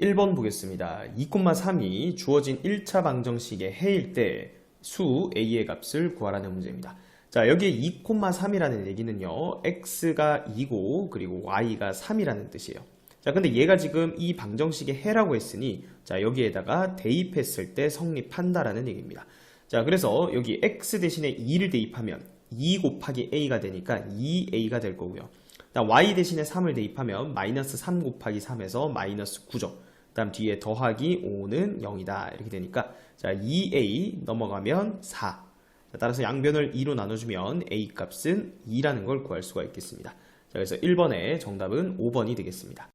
1번 보겠습니다. 2,3이 주어진 1차 방정식의 해일 때 수 a의 값을 구하라는 문제입니다. 자, 여기에 2,3이라는 얘기는요, x가 2고 그리고 y가 3이라는 뜻이에요. 자, 근데 얘가 지금 이 방정식의 해라고 했으니, 자, 여기에다가 대입했을 때 성립한다라는 얘기입니다. 자, 그래서 여기 x 대신에 2를 대입하면 2 곱하기 a가 되니까 2a가 될 거고요. y 대신에 3을 대입하면 마이너스 3 곱하기 3에서 마이너스 9죠. 그 다음 뒤에 더하기 5는 0이다. 이렇게 되니까 자 2a 넘어가면 4. 자, 따라서 양변을 2로 나눠주면 a 값은 2라는 걸 구할 수가 있겠습니다. 자, 그래서 1번의 정답은 5번이 되겠습니다.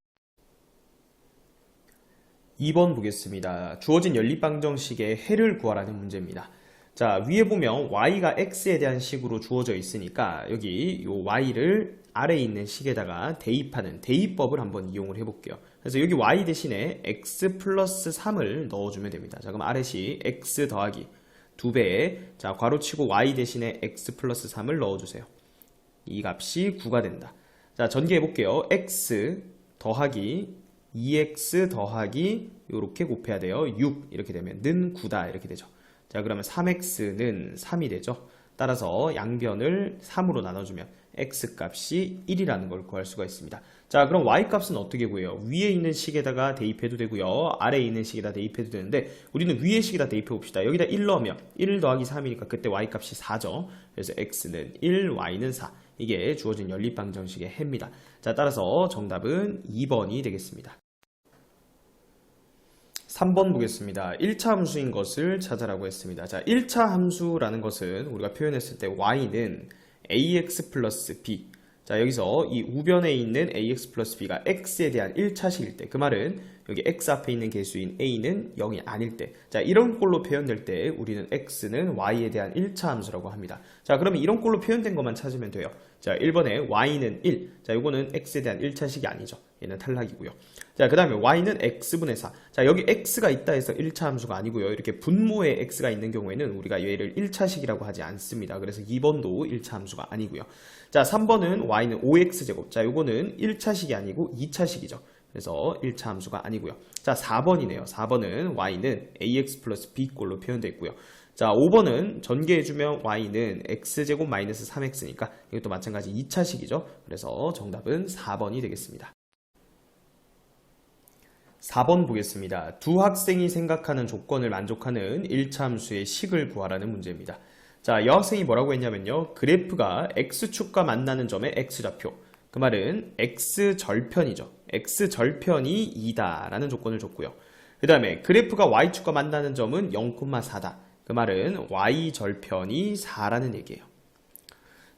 2번 보겠습니다. 주어진 연립방정식의 해를 구하라는 문제입니다. 자, 위에 보면 y가 x에 대한 식으로 주어져 있으니까 여기 요 y를 아래에 있는 식에다가 대입하는 대입법을 한번 이용을 해볼게요. 그래서 여기 y 대신에 x 플러스 3을 넣어주면 됩니다. 자, 그럼 아래식 x 더하기 2배에 자 괄호치고 y 대신에 x 플러스 3을 넣어주세요. 이 값이 9가 된다. 자, 전개해볼게요. x 더하기 2x 더하기 이렇게 곱해야 돼요. 6 이렇게 되면 는 9다 이렇게 되죠. 자, 그러면 3x는 3이 되죠. 따라서 양변을 3으로 나눠주면 x 값이 1이라는 걸 구할 수가 있습니다. 자, 그럼 y 값은 어떻게 구해요? 위에 있는 식에다가 대입해도 되고요. 아래에 있는 식에다 대입해도 되는데 우리는 위에 식에다 대입해 봅시다. 여기다 1 넣으면 1 더하기 3이니까 그때 y 값이 4죠. 그래서 x는 1, y는 4. 이게 주어진 연립방정식의 해입니다. 자, 따라서 정답은 2번이 되겠습니다. 3번 보겠습니다. 1차 함수인 것을 찾아라고 했습니다. 자, 1차 함수라는 것은 우리가 표현했을 때 y는 ax 플러스 b. 자, 여기서 이 우변에 있는 ax 플러스 b가 x에 대한 1차식일 때, 그 말은 여기 x 앞에 있는 개수인 a는 0이 아닐 때, 자, 이런 꼴로 표현될 때 우리는 x는 y에 대한 1차 함수라고 합니다. 자, 그러면 이런 꼴로 표현된 것만 찾으면 돼요. 자, 1번에 y는 1. 자, 이거는 x에 대한 1차식이 아니죠. 얘는 탈락이고요. 자, 그 다음에 y는 x분의 4. 자, 여기 x가 있다 해서 1차 함수가 아니고요. 이렇게 분모에 x가 있는 경우에는 우리가 얘를 1차식이라고 하지 않습니다. 그래서 2번도 1차 함수가 아니고요. 자, 3번은 y는 5x제곱. 자, 요거는 1차식이 아니고 2차식이죠. 그래서 1차 함수가 아니고요. 자, 4번이네요. 4번은 y는 ax 플러스 b꼴로 표현되어 있고요. 자, 5번은 전개해주면 y는 x제곱 마이너스 3x니까 이것도 마찬가지 2차식이죠. 그래서 정답은 4번이 되겠습니다. 4번 보겠습니다. 두 학생이 생각하는 조건을 만족하는 1차 함수의 식을 구하라는 문제입니다. 자, 여학생이 뭐라고 했냐면요. 그래프가 x축과 만나는 점의 x좌표. 그 말은 x절편이죠. x절편이 2다 라는 조건을 줬고요. 그 다음에 그래프가 y축과 만나는 점은 0,4다. 그 말은 y절편이 4라는 얘기예요.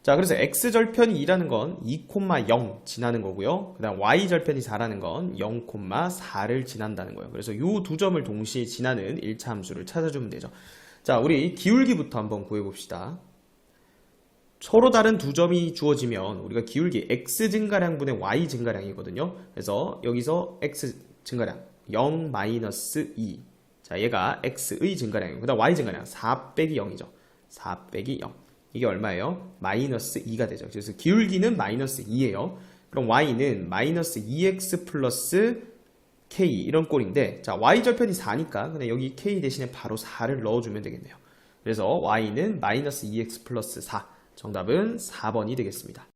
자, 그래서 x절편이 2라는 건 2,0 지나는 거고요. 그 다음 y절편이 4라는 건 0,4를 지난다는 거예요. 그래서 이 두 점을 동시에 지나는 1차 함수를 찾아주면 되죠. 자, 우리 기울기부터 한번 구해봅시다. 서로 다른 두 점이 주어지면 우리가 기울기 x 증가량분의 y 증가량이거든요. 그래서 여기서 x 증가량 0-2. 자, 얘가 x의 증가량이고 그 다음 y 증가량 4 빼기 0이죠. 4 빼기 0. 이게 얼마예요? 마이너스 2가 되죠. 그래서 기울기는 마이너스 2예요. 그럼 y는 마이너스 2x 플러스 k 이런 꼴인데, 자, y절편이 4니까 그냥 여기 k 대신에 바로 4를 넣어주면 되겠네요. 그래서 y는 마이너스 2x 플러스 4. 정답은 4번이 되겠습니다.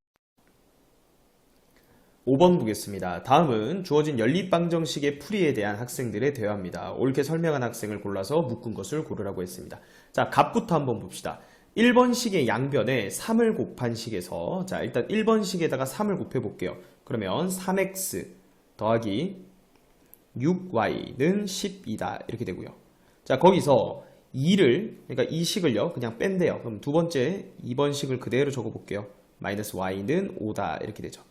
5번 보겠습니다. 다음은 주어진 연립방정식의 풀이에 대한 학생들의 대화입니다. 옳게 설명한 학생을 골라서 묶은 것을 고르라고 했습니다. 자, 값부터 한번 봅시다. 1번식의 양변에 3을 곱한 식에서, 자, 일단 1번식에다가 3을 곱해 볼게요. 그러면 3x 더하기 6y는 12다 이렇게 되고요. 자, 거기서 2를, 그러니까 이 식을요 그냥 뺀대요. 그럼 두 번째 2번 식을 그대로 적어 볼게요. 마이너스 y는 5다 이렇게 되죠.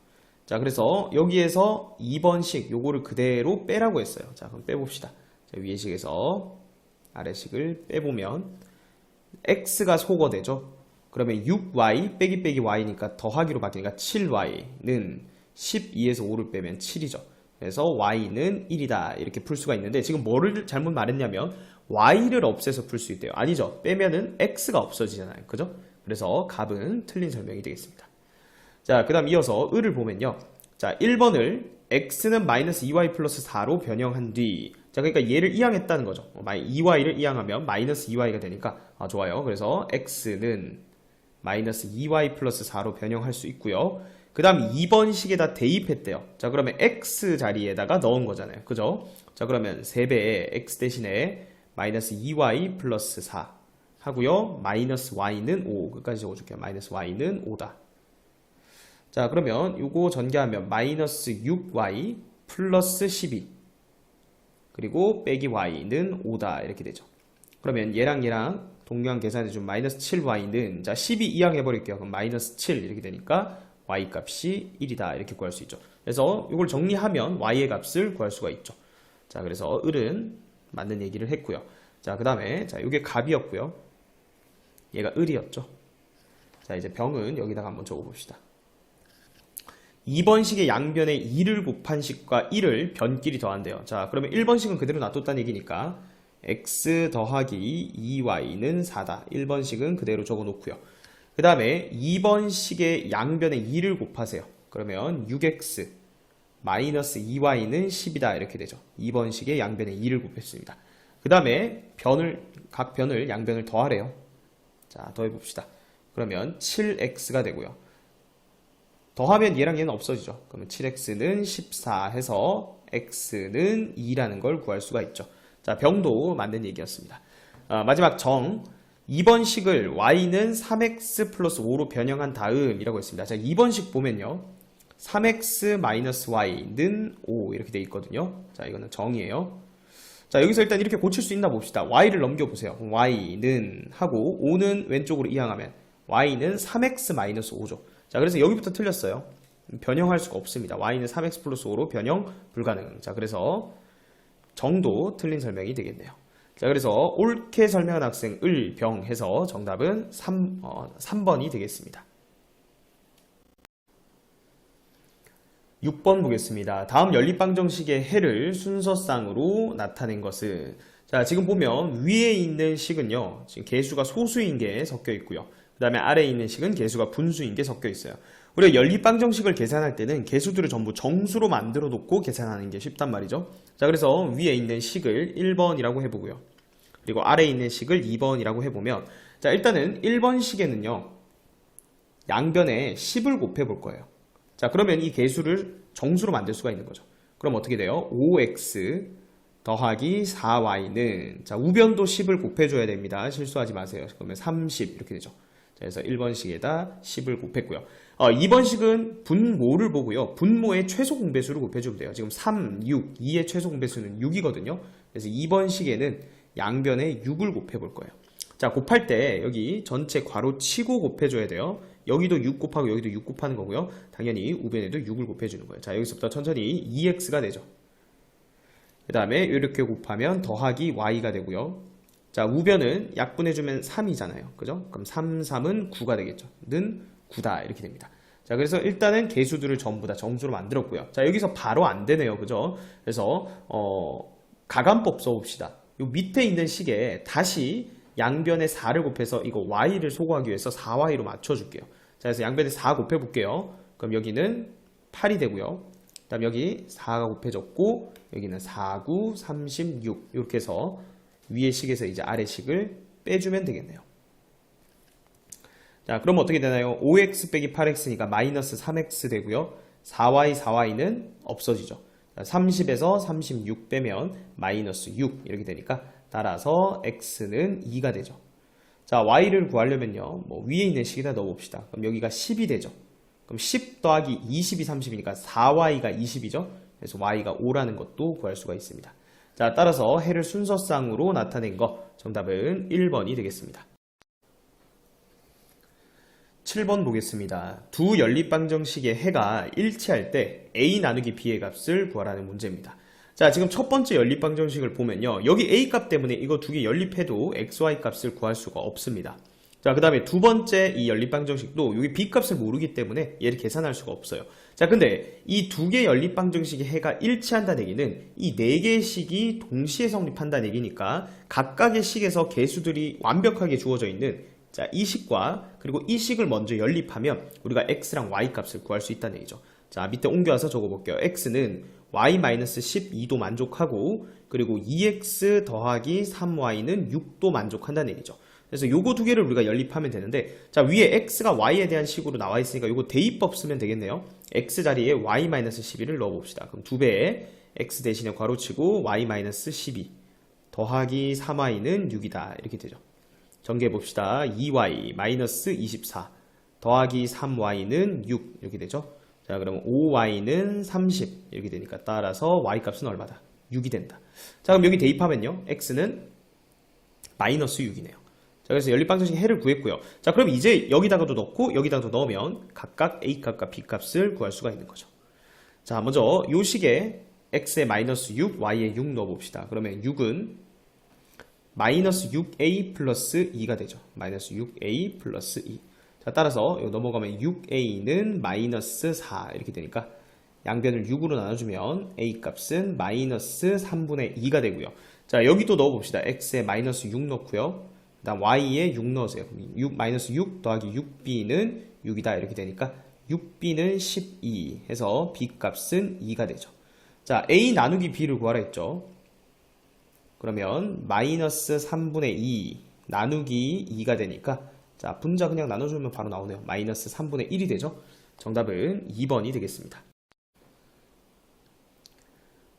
자, 그래서 여기에서 2번 식 요거를 그대로 빼라고 했어요. 자, 그럼 빼봅시다. 자, 위에 식에서 아래 식을 빼보면 x가 소거되죠. 그러면 6y 빼기 빼기 y니까 더하기로 바뀌니까 7y는 12에서 5를 빼면 7이죠. 그래서 y는 1이다 이렇게 풀 수가 있는데, 지금 뭐를 잘못 말했냐면 y를 없애서 풀 수 있대요. 아니죠. 빼면은 x가 없어지잖아요. 그죠? 그래서 값은 틀린 설명이 되겠습니다. 자, 그 다음 이어서 을을 보면요. 자, 1번을 x는 마이너스 2y 플러스 4로 변형한 뒤, 자, 그러니까 얘를 이항했다는 거죠. 2y를 이항하면 마이너스 2y가 되니까, 좋아요. 그래서 x는 마이너스 2y 플러스 4로 변형할 수 있고요. 그 다음 2번 식에다 대입했대요. 자, 그러면 x 자리에다가 넣은 거잖아요. 그죠? 자, 그러면 3배의 x 대신에 마이너스 2y 플러스 4 하고요. 마이너스 y는 5. 끝까지 적어줄게요. 마이너스 y는 5다. 자, 그러면 요거 전개하면 마이너스 6y 플러스 12 그리고 빼기 y는 5다 이렇게 되죠. 그러면 얘랑 동량 계산해준 마이너스 7y는, 자, 12 이항해버릴게요. 그럼 마이너스 7 이렇게 되니까 y 값이 1이다 이렇게 구할 수 있죠. 그래서 이걸 정리하면 y의 값을 구할 수가 있죠. 자, 그래서 을은 맞는 얘기를 했고요. 자, 그 다음에 자, 이게 갑이었고요. 얘가 을이었죠. 자, 이제 병은 여기다가 한번 적어봅시다. 2번 식의 양변에 2를 곱한 식과 1을 변끼리 더한대요. 자, 그러면 1번 식은 그대로 놔뒀다는 얘기니까 x 더하기 2y는 4다. 1번 식은 그대로 적어놓고요. 그 다음에 2번 식의 양변에 2를 곱하세요. 그러면 6x 마이너스 2y는 10이다 이렇게 되죠. 2번 식의 양변에 2를 곱했습니다. 그 다음에 각 변을 양변을 더하래요. 자, 더해봅시다. 그러면 7x가 되고요. 더하면 얘랑 얘는 없어지죠. 그러면 7x는 14 해서 x는 2라는 걸 구할 수가 있죠. 자, 병도 맞는 얘기였습니다. 마지막 정. 2번 식을 y는 3x 플러스 5로 변형한 다음이라고 했습니다. 자, 2번 식 보면요. 3x 마이너스 y는 5 이렇게 돼 있거든요. 자, 이거는 정이에요. 자, 여기서 일단 이렇게 고칠 수 있나 봅시다. y를 넘겨보세요. y는 하고 5는 왼쪽으로 이항하면 y는 3x 마이너스 5죠. 자, 그래서 여기부터 틀렸어요. 변형할 수가 없습니다. y는 3x 플러스 5로 변형 불가능. 자, 그래서 정도 틀린 설명이 되겠네요. 자, 그래서 옳게 설명한 학생 을, 병 해서 정답은 3번이 되겠습니다. 6번 보겠습니다. 다음 연립방정식의 해를 순서쌍으로 나타낸 것은, 자, 지금 보면 위에 있는 식은요, 지금 개수가 소수인 게 섞여 있고요. 그 다음에 아래에 있는 식은 개수가 분수인 게 섞여 있어요. 우리가 연립방정식을 계산할 때는 개수들을 전부 정수로 만들어 놓고 계산하는 게 쉽단 말이죠. 자, 그래서 위에 있는 식을 1번이라고 해보고요. 그리고 아래에 있는 식을 2번이라고 해보면, 자, 일단은 1번 식에는요, 양변에 10을 곱해볼 거예요. 자, 그러면 이 개수를 정수로 만들 수가 있는 거죠. 그럼 어떻게 돼요? 5x 더하기 4y는, 자, 우변도 10을 곱해줘야 됩니다. 실수하지 마세요. 그러면 30 이렇게 되죠. 자, 그래서 1번식에다 10을 곱했고요. 2번식은 분모를 보고요. 분모의 최소 공배수를 곱해주면 돼요. 지금 3, 6, 2의 최소 공배수는 6이거든요. 그래서 2번식에는 양변에 6을 곱해볼 거예요. 자, 곱할 때 여기 전체 괄호 치고 곱해줘야 돼요. 여기도 6 곱하고 여기도 6 곱하는 거고요. 당연히 우변에도 6을 곱해주는 거예요. 자, 여기서부터 천천히 2x가 되죠. 그 다음에 이렇게 곱하면 더하기 y가 되고요. 자, 우변은 약분해주면 3이잖아요. 그죠? 그럼 3, 3은 9가 되겠죠. 는 9다 이렇게 됩니다. 자, 그래서 일단은 개수들을 전부 다 정수로 만들었고요. 자, 여기서 바로 안 되네요. 그죠? 그래서 가감법 써봅시다. 요 밑에 있는 식에 다시 양변에 4를 곱해서 이거 y를 소거하기 위해서 4y로 맞춰줄게요. 자, 그래서 양변에 4 곱해볼게요. 그럼 여기는 8이 되고요. 그 다음 여기 4가 곱해졌고 여기는 4, 9, 36 이렇게 해서 위의 식에서 이제 아래 식을 빼주면 되겠네요. 자, 그럼 어떻게 되나요? 5x 빼기 8x니까 마이너스 3x 되고요. 4y는 없어지죠. 30에서 36 빼면 마이너스 6 이렇게 되니까 따라서 x는 2가 되죠. 자, y를 구하려면요, 위에 있는 식에다 넣어봅시다. 그럼 여기가 10이 되죠. 그럼 10 더하기 20이 30이니까 4y가 20이죠. 그래서 y가 5라는 것도 구할 수가 있습니다. 자, 따라서 해를 순서쌍으로 나타낸 거 정답은 1번이 되겠습니다. 7번 보겠습니다. 두 연립방정식의 해가 일치할 때 a 나누기 b의 값을 구하라는 문제입니다. 자, 지금 첫 번째 연립방정식을 보면요, 여기 a 값 때문에 이거 두 개 연립해도 xy 값을 구할 수가 없습니다. 자, 그 다음에 두 번째 이 연립방정식도 여기 b 값을 모르기 때문에 얘를 계산할 수가 없어요. 자, 근데 이 두 개 연립방정식의 해가 일치한다는 얘기는 이 네 개의 식이 동시에 성립한다는 얘기니까 각각의 식에서 개수들이 완벽하게 주어져 있는, 자, 이 식과 그리고 이 식을 먼저 연립하면 우리가 x랑 y 값을 구할 수 있다는 얘기죠. 자, 밑에 옮겨와서 적어볼게요. x는 y-12도 만족하고 그리고 2x 더하기 3y는 6도 만족한다는 얘기죠. 그래서 요거 두 개를 우리가 연립하면 되는데, 자, 위에 x가 y에 대한 식으로 나와 있으니까 요거 대입법 쓰면 되겠네요. x 자리에 y-12를 넣어봅시다. 그럼 2배에 x 대신에 괄호치고 y-12 더하기 3y는 6이다 이렇게 되죠. 전개해봅시다. 2y-24 더하기 3y는 6 이렇게 되죠. 자, 그러면 5y는 30 이렇게 되니까 따라서 y값은 얼마다? 6이 된다. 자, 그럼 여기 대입하면요, x는 마이너스 6이네요. 자, 그래서 연립방정식 해를 구했고요. 자, 그럼 이제 여기다가도 넣고 여기다가도 넣으면 각각 a값과 b값을 구할 수가 있는 거죠. 자, 먼저 요 식에 x에 마이너스 6, y에 6 넣어봅시다. 그러면 6은 마이너스 6a 플러스 2가 되죠. 마이너스 6a 플러스 2. 자, 따라서 이거 넘어가면 6a는 마이너스 4 이렇게 되니까 양변을 6으로 나눠주면 a 값은 마이너스 3분의 2가 되고요. 자, 여기도 넣어봅시다. x에 마이너스 6 넣고요. 그 다음 y에 6 넣으세요. 마이너스 6 더하기 6b는 6이다 이렇게 되니까 6b는 12 해서 b 값은 2가 되죠. 자, a 나누기 b를 구하라 했죠. 그러면 마이너스 3분의 2 나누기 2가 되니까, 자, 분자 그냥 나눠주면 바로 나오네요. 마이너스 3분의 1이 되죠. 정답은 2번이 되겠습니다.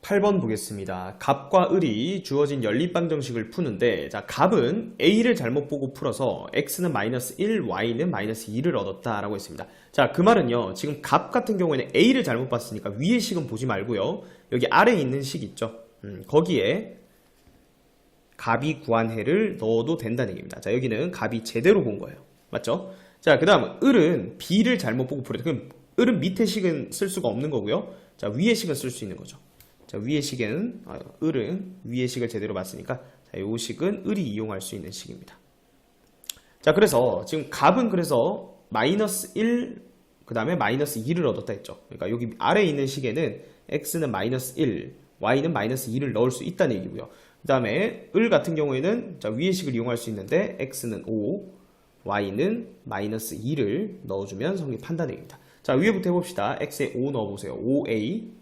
8번 보겠습니다. 값과 을이 주어진 연립방정식을 푸는데, 자, 값은 a를 잘못 보고 풀어서 x는 마이너스 1, y는 마이너스 2를 얻었다 라고 했습니다. 자, 그 말은요, 지금 값 같은 경우에는 a를 잘못 봤으니까 위의 식은 보지 말고요, 여기 아래에 있는 식 있죠. 거기에 값이 구한 해를 넣어도 된다는 얘기입니다. 자, 여기는 값이 제대로 본 거예요. 맞죠? 자, 그 다음 을은 b를 잘못 보고 풀어요. 그럼 을은 밑에 식은 쓸 수가 없는 거고요. 자, 위의 식은 쓸 수 있는 거죠. 자, 위의 식에는 을은 위의 식을 제대로 봤으니까, 자, 요 식은 을이 이용할 수 있는 식입니다. 자, 그래서 지금 값은 그래서 마이너스 1, 그 다음에 마이너스 2를 얻었다 했죠. 그러니까 여기 아래에 있는 식에는 x는 마이너스 1, y는 마이너스 2를 넣을 수 있다는 얘기고요. 그 다음에 을 같은 경우에는, 자, 위의 식을 이용할 수 있는데 x는 5, y는 마이너스 2를 넣어주면 성립한다는 얘기입니다. 자, 위에부터 해봅시다. x에 5 넣어보세요. 5a,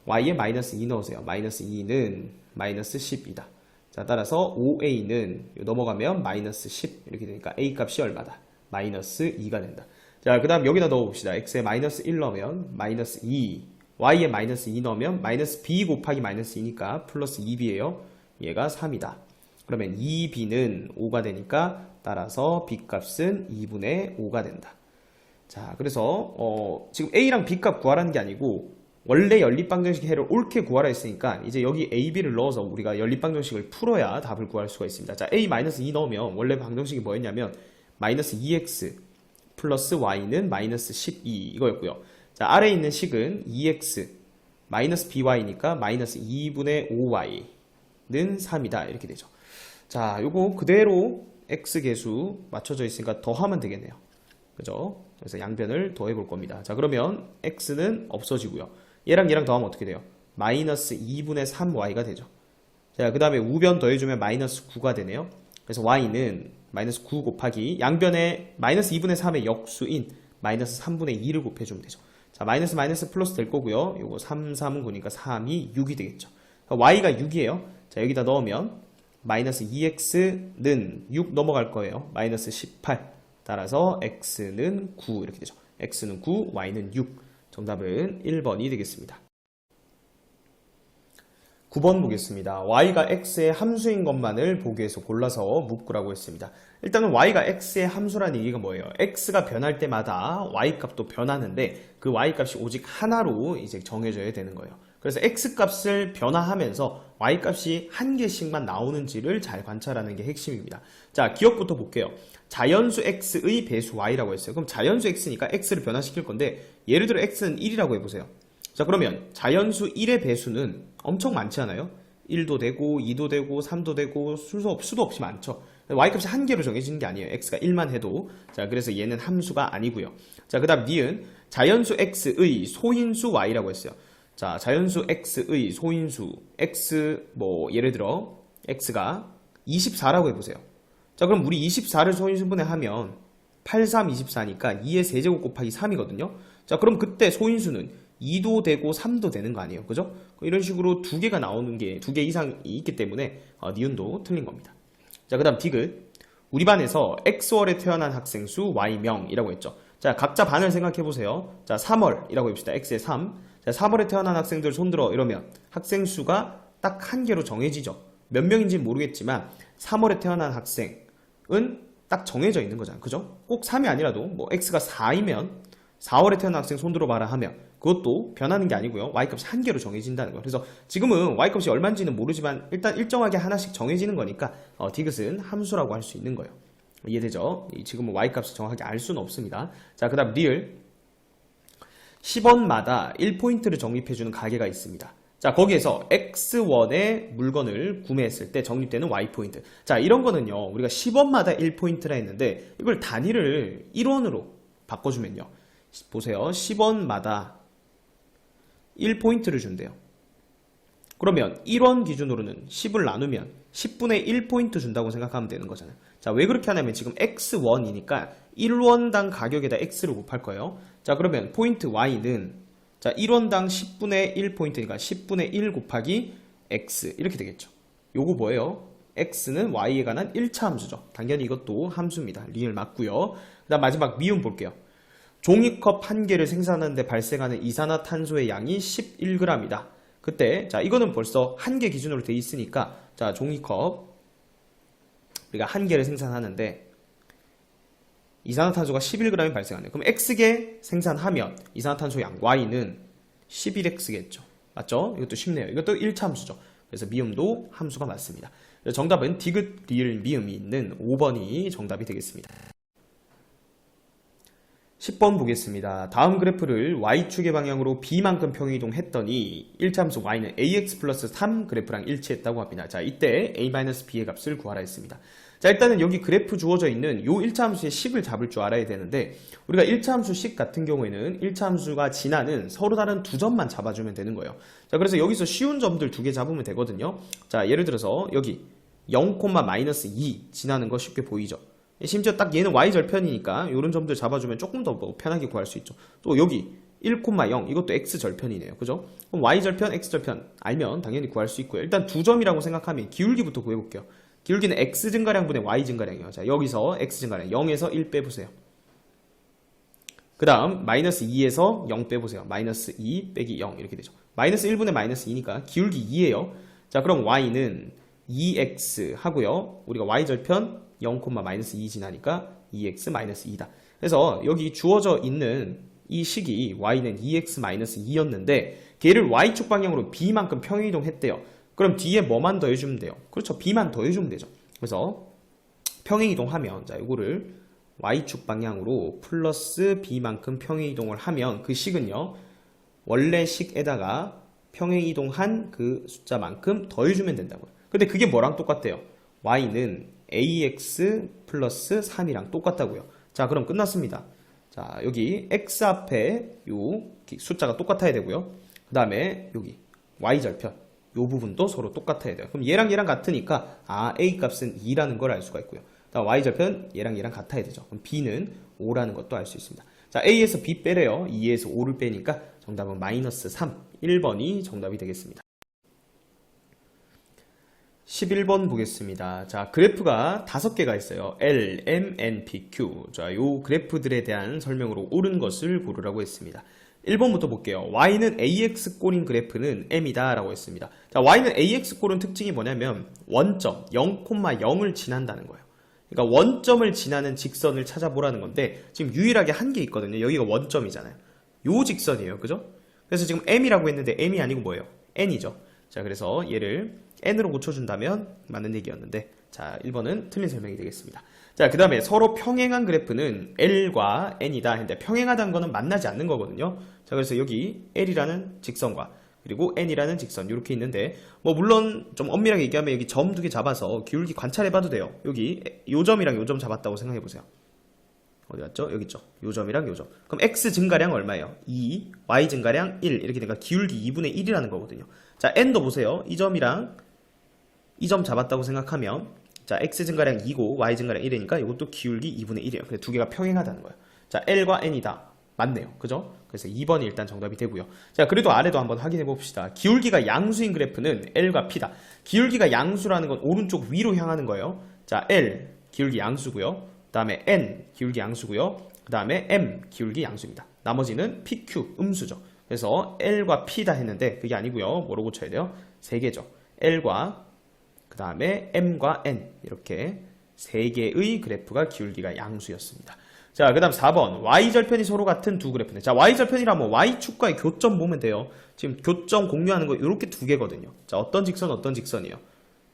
y에 마이너스 2 넣으세요. 마이너스 2는 마이너스 10이다. 자, 따라서 5a는 넘어가면 마이너스 10 이렇게 되니까 a 값이 얼마다? 마이너스 2가 된다. 자, 그 다음 여기다 넣어봅시다. x에 마이너스 1 넣으면 마이너스 2, y에 마이너스 2 넣으면 마이너스 b 곱하기 마이너스 2니까 플러스 2b예요. 얘가 3이다. 그러면 2b는 5가 되니까 따라서 b 값은 2분의 5가 된다. 자, 그래서 지금 a랑 b 값 구하라는 게 아니고 원래 연립방정식 해를 옳게 구하라 했으니까 이제 여기 a, b를 넣어서 우리가 연립방정식을 풀어야 답을 구할 수가 있습니다. 자, a-2 넣으면 원래 방정식이 뭐였냐면 마이너스 2x 플러스 y는 마이너스 12 이거였고요. 자, 아래에 있는 식은 2x 마이너스 by니까 마이너스 2분의 5y는 3이다 이렇게 되죠. 자, 요거 그대로 x 계수 맞춰져 있으니까 더하면 되겠네요. 그죠? 그래서 양변을 더해 볼 겁니다. 자, 그러면 x는 없어지고요. 얘랑 얘랑 더하면 어떻게 돼요? 마이너스 2분의 3y가 되죠. 자, 그 다음에 우변 더해주면 마이너스 9가 되네요. 그래서 y는 마이너스 9 곱하기 양변에 마이너스 2분의 3의 역수인 마이너스 3분의 2를 곱해주면 되죠. 자, 마이너스 마이너스 플러스 될 거고요. 요거 3, 3은 9니까 3이 6이 되겠죠. y가 6이에요. 자, 여기다 넣으면 마이너스 2x는 6 넘어갈 거예요. 마이너스 18. 따라서 x는 9 이렇게 되죠. x는 9, y는 6. 정답은 1번이 되겠습니다. 9번 보겠습니다. y가 x의 함수인 것만을 보기 위해서 골라서 묶으라고 했습니다. 일단은 y가 x의 함수라는 얘기가 뭐예요? x가 변할 때마다 y값도 변하는데 그 y값이 오직 하나로 이제 정해져야 되는 거예요. 그래서 x값을 변화하면서 y값이 한 개씩만 나오는지를 잘 관찰하는 게 핵심입니다. 자, 기억부터 볼게요. 자연수 x의 배수 y라고 했어요. 그럼 자연수 x니까 x를 변화시킬 건데 예를 들어 x는 1이라고 해보세요. 자, 그러면 자연수 1의 배수는 엄청 많지 않아요? 1도 되고 2도 되고 3도 되고 수도 없이 많죠. y값이 한 개로 정해지는 게 아니에요. x가 1만 해도. 자, 그래서 얘는 함수가 아니고요. 자, 그 다음 니은 자연수 x의 소인수 y라고 했어요. 자, 자연수 x의 소인수 x 예를 들어 x가 24라고 해보세요. 자, 그럼 우리 24를 소인수분해 하면 8, 3, 24니까 2의 세제곱 곱하기 3이거든요. 자, 그럼 그때 소인수는 2도 되고 3도 되는 거 아니에요, 그죠? 이런 식으로 두 개가 나오는 게 두 개 이상이 있기 때문에 니은도 틀린 겁니다. 자, 그 다음 디귿. 우리 반에서 X월에 태어난 학생 수 Y명이라고 했죠. 자, 각자 반을 생각해보세요. 자, 3월이라고 해봅시다. X의 3. 자, 3월에 태어난 학생들 손들어 이러면 학생 수가 딱 한 개로 정해지죠. 몇 명인지는 모르겠지만 3월에 태어난 학생은 딱 정해져 있는 거잖아요. 그죠? 꼭 3이 아니라도 뭐 X가 4이면 4월에 태어난 학생 손들어 봐라 하면 그것도 변하는 게 아니고요. Y값이 한 개로 정해진다는 거예요. 그래서 지금은 Y값이 얼마인지는 모르지만 일단 일정하게 하나씩 정해지는 거니까 디귿은 함수라고 할 수 있는 거예요. 이해되죠? 지금은 Y값을 정확하게 알 수는 없습니다. 자, 그 다음 리을. 10원마다 1포인트를 적립해주는 가게가 있습니다. 자, 거기에서 X1의 물건을 구매했을 때 적립되는 Y포인트. 자, 이런 거는요, 우리가 10원마다 1포인트라 했는데 이걸 단위를 1원으로 바꿔주면요. 보세요. 10원마다 1포인트를 준대요. 그러면 1원 기준으로는 10을 나누면 10분의 1포인트 준다고 생각하면 되는 거잖아요. 자, 왜 그렇게 하냐면 지금 X1이니까 1원당 가격에다 X를 곱할 거예요. 자, 그러면 포인트 Y는 자, 1원당 10분의 1포인트니까 10분의 1 곱하기 X 이렇게 되겠죠. 요거 뭐예요? X는 Y에 관한 1차 함수죠. 당연히 이것도 함수입니다. 리을 맞고요. 그 다음 마지막 미음 볼게요. 종이컵 1개를 생산하는데 발생하는 이산화탄소의 양이 11g이다. 그때 자, 이거는 벌써 1개 기준으로 돼 있으니까 자, 종이컵 우리가 1개를 생산하는데 이산화탄소가 11g이 발생하네요. 그럼 X개 생산하면 이산화탄소 양 Y는 11X겠죠. 맞죠? 이것도 쉽네요. 이것도 1차 함수죠. 그래서 미음도 함수가 맞습니다. 정답은 디귿, 리을, 미음이 있는 5번이 정답이 되겠습니다. 10번 보겠습니다. 다음 그래프를 Y축의 방향으로 B만큼 평이동했더니 1차 함수 Y는 AX 플러스 3 그래프랑 일치했다고 합니다. 자, 이때 A-B의 값을 구하라 했습니다. 자, 일단은 여기 그래프 주어져 있는 요 1차 함수의 식을 잡을 줄 알아야 되는데 우리가 1차 함수 식 같은 경우에는 1차 함수가 지나는 서로 다른 두 점만 잡아주면 되는 거예요. 자, 그래서 여기서 쉬운 점들 두 개 잡으면 되거든요. 자, 예를 들어서 여기 0,-2 지나는 거 쉽게 보이죠. 심지어 딱 얘는 Y절편이니까 이런 점들 잡아주면 조금 더 뭐 편하게 구할 수 있죠. 또 여기 1,0 이것도 X절편이네요. 그죠? 그럼 Y절편, X절편 알면 당연히 구할 수 있고요. 일단 두 점이라고 생각하면 기울기부터 구해볼게요. 기울기는 X 증가량분의 Y 증가량이에요. 자, 여기서 X 증가량 0에서 1 빼보세요. 그 다음 마이너스 2에서 0 빼보세요. 마이너스 2 빼기 0 이렇게 되죠. 마이너스 1분의 마이너스 2니까 기울기 2예요. 자, 그럼 Y는 2X 하고요. 우리가 Y절편 0,-2 지나니까 2x 2다. 그래서 여기 주어져 있는 이 식이 y는 2x-2였는데 걔를 y축 방향으로 b만큼 평행이동했대요. 그럼 뒤에 뭐만 더해주면 돼요? 그렇죠. b만 더해주면 되죠. 그래서 평행이동하면 자, 이거를 y축 방향으로 플러스 b만큼 평행이동을 하면 그 식은요. 원래 식에다가 평행이동한 그 숫자만큼 더해주면 된다고요. 근데 그게 뭐랑 똑같대요? y는 ax 플러스 3이랑 똑같다고요. 자, 그럼 끝났습니다. 자, 여기 x 앞에 요 숫자가 똑같아야 되고요. 그 다음에 여기 y절편 요 부분도 서로 똑같아야 돼요. 그럼 얘랑 얘랑 같으니까 a 값은 2라는 걸 알 수가 있고요. 다음 y절편 얘랑 얘랑 같아야 되죠. 그럼 b는 5라는 것도 알 수 있습니다. 자, a에서 b 빼래요. 2에서 5를 빼니까 정답은 마이너스 3, 1번이 정답이 되겠습니다. 11번 보겠습니다. 자, 그래프가 5개가 있어요. L, M, N, P, Q. 자, 요 그래프들에 대한 설명으로 옳은 것을 고르라고 했습니다. 1번부터 볼게요. Y는 AX꼴인 그래프는 M이다 라고 했습니다. 자, Y는 AX꼴은 특징이 뭐냐면 원점 0,0을 지난다는 거예요. 그러니까 원점을 지나는 직선을 찾아보라는 건데 지금 유일하게 한 개 있거든요. 여기가 원점이잖아요. 요 직선이에요. 그죠? 그래서 지금 M이라고 했는데 M이 아니고 뭐예요? N이죠. 자, 그래서 얘를 n으로 고쳐준다면 맞는 얘기였는데 자, 1번은 틀린 설명이 되겠습니다. 자, 그 다음에 서로 평행한 그래프는 L과 N이다 했는데 평행하다는 거는 만나지 않는 거거든요. 자, 그래서 여기 L이라는 직선과 그리고 N이라는 직선 이렇게 있는데 뭐 물론 좀 엄밀하게 얘기하면 여기 점 2개 잡아서 기울기 관찰해봐도 돼요. 여기 요 점이랑 요 점 잡았다고 생각해보세요. 어디 갔죠? 여기 있죠. 요 점이랑 요 점. 그럼 X 증가량 얼마예요? 2, Y 증가량 1 이렇게 되니까 기울기 2분의 1이라는 거거든요. 자, N도 보세요. 이 점이랑 이 점 잡았다고 생각하면 자, X 증가량 2고 Y 증가량 1이니까 이것도 기울기 2분의 1이에요. 그래서 두 개가 평행하다는 거예요. 자, L과 N이다. 맞네요. 그죠? 그래서 2번이 일단 정답이 되고요. 자, 그래도 아래도 한번 확인해 봅시다. 기울기가 양수인 그래프는 L과 P다. 기울기가 양수라는 건 오른쪽 위로 향하는 거예요. 자, L 기울기 양수고요. 그 다음에 N 기울기 양수고요. 그 다음에 M 기울기 양수입니다. 나머지는 PQ 음수죠. 그래서 L과 P다 했는데 그게 아니고요. 뭐로 고쳐야 돼요? 세 개죠. L과 그 다음에 M과 N 이렇게 세 개의 그래프가 기울기가 양수였습니다. 자, 그 다음 4번 Y절편이 서로 같은 두 그래프네. 자, Y절편이라면 Y축과의 교점 보면 돼요. 지금 교점 공유하는 거 이렇게 두 개거든요. 자, 어떤 직선 어떤 직선이에요?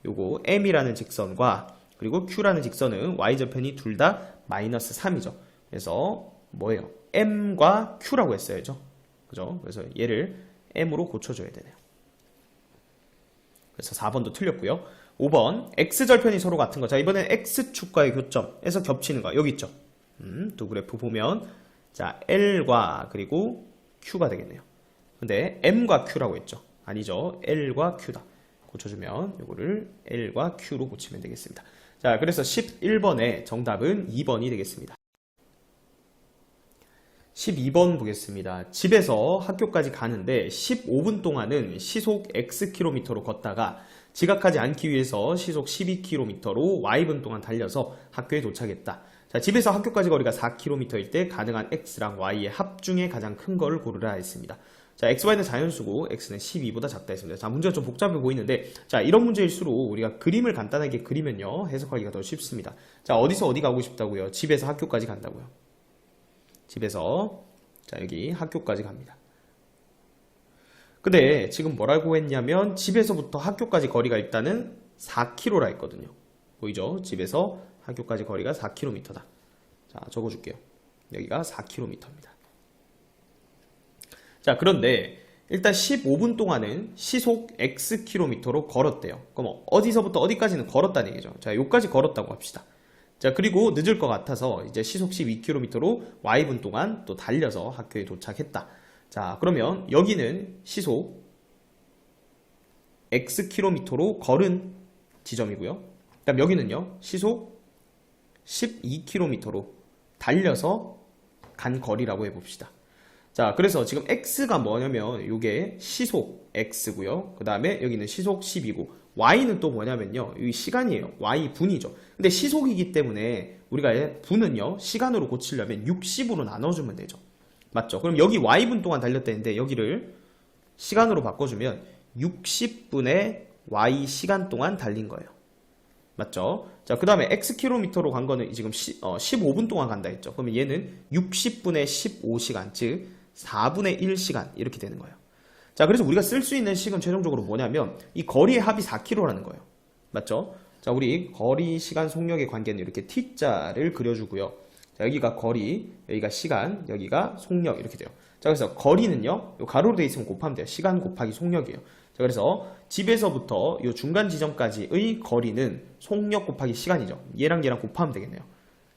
요거 M이라는 직선과 그리고 Q라는 직선은 Y절편이 둘 다 마이너스 3이죠. 그래서 뭐예요? M과 Q라고 했어야죠. 그죠? 그래서 얘를 M으로 고쳐줘야 되네요. 그래서 4번도 틀렸고요. 5번 X절편이 서로 같은 거. 자, 이번엔 X축과의 교점에서 겹치는 거 여기 있죠. 두 그래프 보면 자, L과 그리고 Q가 되겠네요. 근데 M과 Q라고 했죠. 아니죠. L과 Q다. 고쳐주면 이거를 L과 Q로 고치면 되겠습니다. 자, 그래서 11번의 정답은 2번이 되겠습니다. 12번 보겠습니다. 집에서 학교까지 가는데 15분 동안은 시속 Xkm로 걷다가 지각하지 않기 위해서 시속 12km로 Y분 동안 달려서 학교에 도착했다. 자, 집에서 학교까지 거리가 4km일 때 가능한 X랑 Y의 합 중에 가장 큰 거를 고르라 했습니다. 자, XY는 자연수고 X는 12보다 작다 했습니다. 자, 문제가 좀 복잡해 보이는데 자, 이런 문제일수록 우리가 그림을 간단하게 그리면요 해석하기가 더 쉽습니다. 자, 어디서 어디 가고 싶다고요? 집에서 학교까지 간다고요. 집에서 자, 여기 학교까지 갑니다. 근데 지금 뭐라고 했냐면 집에서부터 학교까지 거리가 일단은 4km라 했거든요. 보이죠? 집에서 학교까지 거리가 4km다. 자, 적어줄게요. 여기가 4km입니다. 자, 그런데 일단 15분 동안은 시속 Xkm로 걸었대요. 그럼 어디서부터 어디까지는 걸었다는 얘기죠. 자, 여기까지 걸었다고 합시다. 자, 그리고 늦을 것 같아서 이제 시속 12km로 Y분 동안 또 달려서 학교에 도착했다. 자, 그러면 여기는 시속 Xkm로 걸은 지점이고요. 그다음 여기는요, 시속 12km로 달려서 간 거리라고 해봅시다. 자, 그래서 지금 X가 뭐냐면 이게 시속 X고요. 그 다음에 여기는 시속 10이고 Y는 또 뭐냐면요, 이 시간이에요. Y분이죠. 근데 시속이기 때문에 우리가 분은요 시간으로 고치려면 60으로 나눠주면 되죠. 맞죠? 그럼 여기 Y분 동안 달렸다는데 여기를 시간으로 바꿔주면 60분의 Y 시간 동안 달린 거예요. 맞죠? 자, 그 다음에 Xkm로 간 거는 지금 15분 동안 간다 했죠. 그러면 얘는 60분의 15시간, 즉 4분의 1시간 이렇게 되는 거예요. 자, 그래서 우리가 쓸 수 있는 식은 최종적으로 뭐냐면 이 거리의 합이 4km라는 거예요. 맞죠? 자, 우리 거리, 시간, 속력의 관계는 이렇게 T자를 그려주고요. 자, 여기가 거리, 여기가 시간, 여기가 속력 이렇게 돼요. 자, 그래서 거리는요, 요 가로로 되어 있으면 곱하면 돼요. 시간 곱하기 속력이에요. 자, 그래서 집에서부터 요 중간 지점까지의 거리는 속력 곱하기 시간이죠. 얘랑 얘랑 곱하면 되겠네요.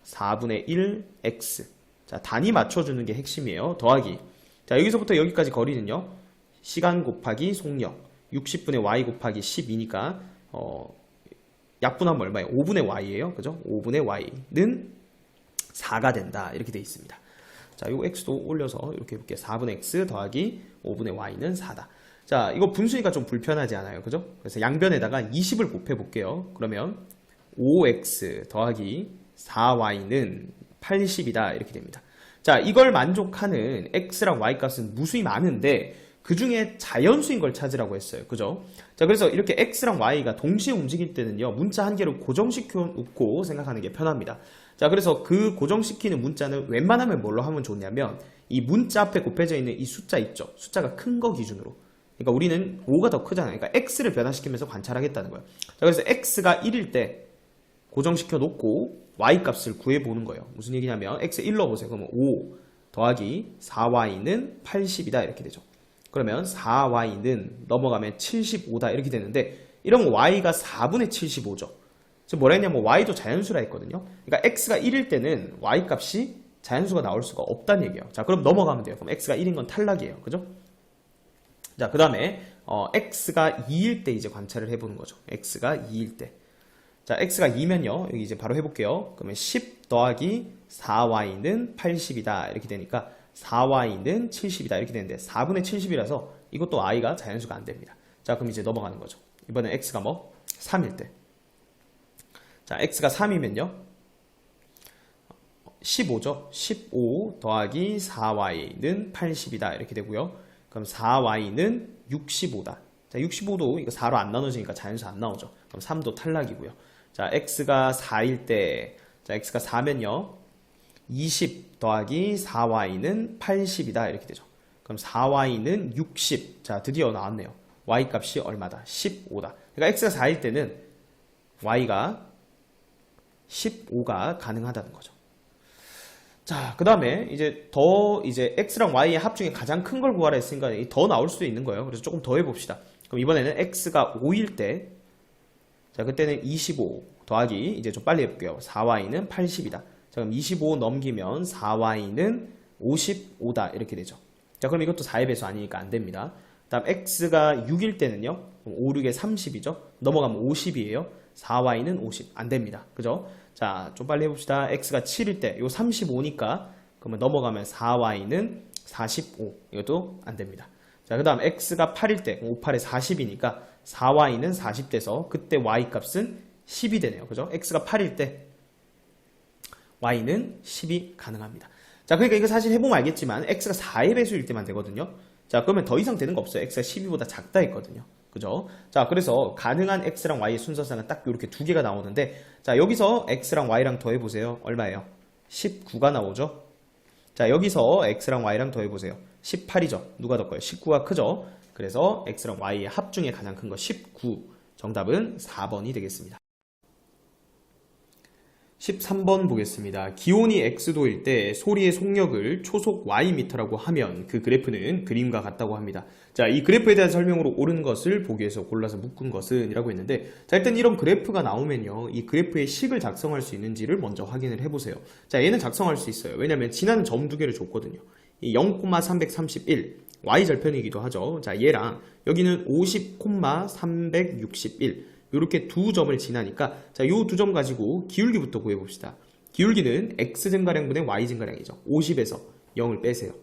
4분의 1 x. 자, 단위 맞춰주는 게 핵심이에요. 더하기. 자, 여기서부터 여기까지 거리는요, 시간 곱하기 속력. 60분의 y 곱하기 12니까 약분하면 얼마예요? 5분의 y예요. 그죠? 5분의 y는 4가 된다. 이렇게 돼 있습니다. 자, 요 x도 올려서 이렇게 해볼게요. 4분의 x 더하기 5분의 y는 4다. 자, 이거 분수니까 좀 불편하지 않아요? 그죠? 그래서 양변에다가 20을 곱해 볼게요. 그러면 5x 더하기 4y는 80이다. 이렇게 됩니다. 자, 이걸 만족하는 x랑 y 값은 무수히 많은데 그 중에 자연수인 걸 찾으라고 했어요. 그죠? 자, 그래서 이렇게 x랑 y가 동시에 움직일 때는요, 문자 한 개를 고정시켜 놓고 생각하는 게 편합니다. 자, 그래서 그 고정시키는 문자는 웬만하면 뭘로 하면 좋냐면 이 문자 앞에 곱해져 있는 이 숫자 있죠? 숫자가 큰 거 기준으로. 그러니까 우리는 5가 더 크잖아요. 그러니까 x를 변화시키면서 관찰하겠다는 거예요. 자, 그래서 x가 1일 때 고정시켜 놓고 y 값을 구해보는 거예요. 무슨 얘기냐면 x 1 넣어보세요. 그러면 5 더하기 4y는 80이다 이렇게 되죠. 그러면 4y는 넘어가면 75다 이렇게 되는데 이러면 y가 4분의 75죠. 지금 뭐라 했냐면 y도 자연수라 했거든요. 그러니까 x가 1일 때는 y 값이 자연수가 나올 수가 없다는 얘기예요. 자, 그럼 넘어가면 돼요. 그럼 x가 1인 건 탈락이에요. 그죠? 자, 그 다음에 x가 2일 때 이제 관찰을 해보는 거죠. x가 2일 때. 자, x가 2면요. 여기 이제 바로 해볼게요. 그러면 10 더하기 4y는 80이다. 이렇게 되니까 4y는 70이다 이렇게 되는데 4분의 70이라서 이것도 i가 자연수가 안 됩니다. 자, 그럼 이제 넘어가는 거죠. 이번엔 x가 뭐? 3일 때. 자, x가 3이면요. 15죠. 15 더하기 4y는 80이다 이렇게 되고요. 그럼 4y는 65다. 자, 65도 이거 4로 안 나눠지니까 자연수 안 나오죠. 그럼 3도 탈락이고요. 자, x가 4일 때, 자, x가 4면요. 20 더하기 4y는 80이다 이렇게 되죠. 그럼 4y는 60. 자, 드디어 나왔네요. y 값이 얼마다? 15다. 그러니까 x가 4일 때는 y가 15가 가능하다는 거죠. 자, 그 다음에 이제 x랑 y의 합 중에 가장 큰 걸 구하라 했으니까 더 나올 수도 있는 거예요. 그래서 조금 더 해봅시다. 그럼 이번에는 x가 5일 때, 자, 그때는 25 더하기, 이제 좀 빨리 해볼게요. 4y는 80이다. 자, 그럼 25 넘기면 4y는 55다. 이렇게 되죠. 자, 그럼 이것도 4의 배수 아니니까 안 됩니다. 그 다음 x가 6일 때는요. 5, 6에 30이죠. 넘어가면 50이에요. 4y는 50. 안 됩니다. 그죠? 자, 좀 빨리 해봅시다. x가 7일 때, 요 35니까, 그러면 넘어가면 4y는 45. 이것도 안 됩니다. 자, 그 다음 x가 8일 때, 5, 8에 40이니까 4y는 40 돼서 그때 y 값은 10이 되네요. 그죠? x가 8일 때 y는 10이 가능합니다. 자, 그러니까 이거 사실 해보면 알겠지만 x가 4의 배수일 때만 되거든요. 자, 그러면 더 이상 되는 거 없어요. x가 12보다 작다 했거든요. 그죠? 자, 그래서 가능한 x랑 y의 순서상은 딱 이렇게 두 개가 나오는데, 자, 여기서 x랑 y랑 더해보세요. 얼마예요? 19가 나오죠? 자, 여기서 x랑 y랑 더해보세요. 18이죠. 누가 더 커요? 19가 크죠? 그래서 x랑 y의 합 중에 가장 큰 거 19. 정답은 4번이 되겠습니다. 13번 보겠습니다. 기온이 x도일 때 소리의 속력을 초속 ym라고 하면 그 그래프는 그림과 같다고 합니다. 자, 이 그래프에 대한 설명으로 옳은 것을 보기 위해서 골라서 묶은 것은 이라고 했는데, 자, 일단 이런 그래프가 나오면요, 이 그래프의 식을 작성할 수 있는지를 먼저 확인을 해보세요. 자, 얘는 작성할 수 있어요. 왜냐면 지난 점 두 개를 줬거든요. 이 0,331 y절편이기도 하죠. 자, 얘랑 여기는 50,361 이렇게 두 점을 지나니까, 자, 요 두 점 가지고 기울기부터 구해봅시다. 기울기는 x 증가량분의 y 증가량이죠. 50에서 0을 빼세요.